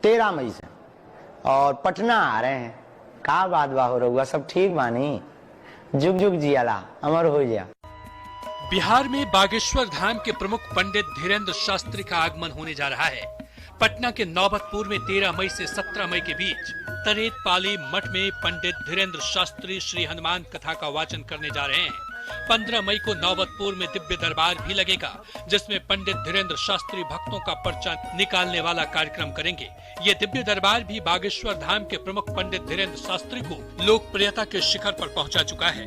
13 मई से और पटना आ रहे हैं। का बात बा हो रहुआ, सब ठीक बानी? जुग जुग जियाला, अमर हो जा। बिहार में बागेश्वर धाम के प्रमुख पंडित धीरेन्द्र शास्त्री का आगमन होने जा रहा है। पटना के नौबतपुर में 13 मई से 17 मई के बीच तरेत पाली मठ में पंडित धीरेन्द्र शास्त्री श्री हनुमान कथा का वाचन करने जा रहे हैं। 15 मई को नौबतपुर में दिव्य दरबार भी लगेगा, जिसमें पंडित धीरेन्द्र शास्त्री भक्तों का पर्चा निकालने वाला कार्यक्रम करेंगे। ये दिव्य दरबार भी बागेश्वर धाम के प्रमुख पंडित धीरेन्द्र शास्त्री को लोकप्रियता के शिखर पर पहुंचा चुका है।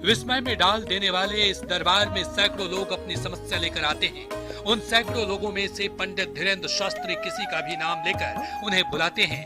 विस्मय में डाल देने वाले इस दरबार में सैकड़ों लोग अपनी समस्या लेकर आते हैं। उन सैकड़ों लोगों में से पंडित धीरेन्द्र शास्त्री किसी का भी नाम लेकर उन्हें बुलाते हैं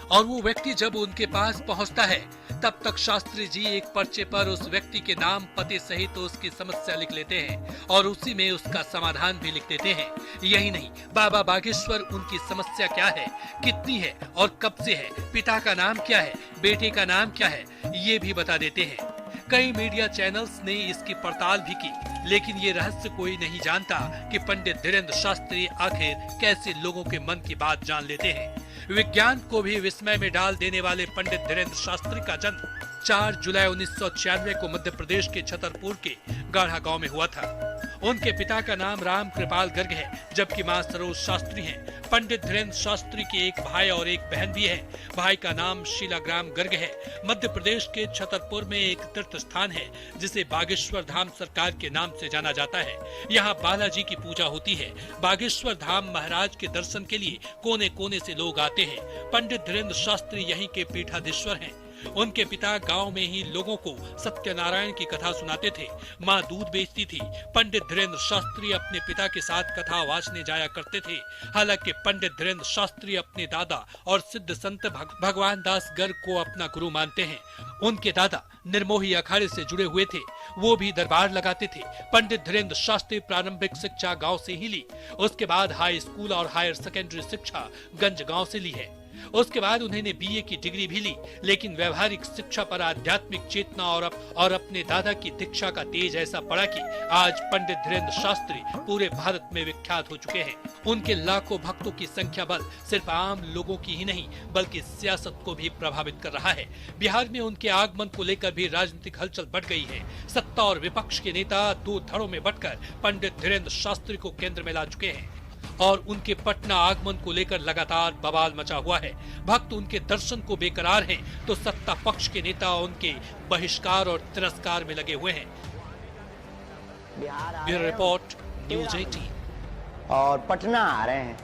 और वो व्यक्ति जब उनके पास पहुंचता है तब तक शास्त्री जी एक पर्चे पर उस व्यक्ति के नाम पते सहित तो उसकी समस्या लिख लेते हैं और उसी में उसका समाधान भी लिख देते हैं। यही नहीं, बाबा बागेश्वर उनकी समस्या क्या है, कितनी है और कब से है, पिता का नाम क्या है, बेटे का नाम क्या है, ये भी बता देते हैं। कई मीडिया चैनल्स ने इसकी पड़ताल भी की, लेकिन ये रहस्य कोई नहीं जानता कि पंडित धीरेन्द्र शास्त्री आखिर कैसे लोगों के मन की बात जान लेते हैं। विज्ञान को भी विस्मय में डाल देने वाले पंडित धीरेन्द्र शास्त्री का जन्म 4 जुलाई 1996 को मध्य प्रदेश के छतरपुर के गाढ़ा गांव में हुआ था। उनके पिता का नाम राम कृपाल गर्ग है, जबकि मां सरोज शास्त्री हैं। पंडित धीरेन्द्र शास्त्री के एक भाई और एक बहन भी है। भाई का नाम शीलाग्राम गर्ग है। मध्य प्रदेश के छतरपुर में एक तीर्थ स्थान है जिसे बागेश्वर धाम सरकार के नाम से जाना जाता है। यहाँ बालाजी की पूजा होती है। बागेश्वर धाम महाराज के दर्शन के लिए कोने कोने से लोग आते हैं। पंडित धीरेन्द्र शास्त्री यहीं के पीठाधीश्वर हैं। उनके पिता गांव में ही लोगों को सत्यनारायण की कथा सुनाते थे। माँ दूध बेचती थी। पंडित धीरेन्द्र शास्त्री अपने पिता के साथ कथा वाचने जाया करते थे। हालांकि पंडित धीरेन्द्र शास्त्री अपने दादा और सिद्ध संत भगवान दास गर्ग को अपना गुरु मानते हैं। उनके दादा निर्मोही अखाड़े से जुड़े हुए थे, वो भी दरबार लगाते थे। पंडित धीरेन्द्र शास्त्री प्रारंभिक शिक्षा गांव से ही ली। उसके बाद हाई स्कूल और हायर सेकेंडरी शिक्षा गंज गांव से ली है। उसके बाद उन्होंने बीए की डिग्री भी ली, लेकिन व्यवहारिक शिक्षा पर आध्यात्मिक चेतना और अपने दादा की दीक्षा का तेज ऐसा पड़ा कि आज पंडित धीरेन्द्र शास्त्री पूरे भारत में विख्यात हो चुके हैं। उनके लाखों भक्तों की संख्या बल सिर्फ आम लोगों की ही नहीं बल्कि सियासत को भी प्रभावित कर रहा है। बिहार में उनके आगमन को लेकर भी राजनीतिक हलचल बढ़ गई है। सत्ता और विपक्ष के नेता दो धड़ों में बंटकर पंडित धीरेन्द्र शास्त्री को केंद्र में ला चुके हैं और उनके पटना आगमन को लेकर लगातार बवाल मचा हुआ है। भक्त उनके दर्शन को बेकरार हैं, तो सत्ता पक्ष के नेता उनके बहिष्कार और तिरस्कार में लगे हुए हैं। ब्यूरो रिपोर्ट, न्यूज़ 18 और पटना आ रहे हैं।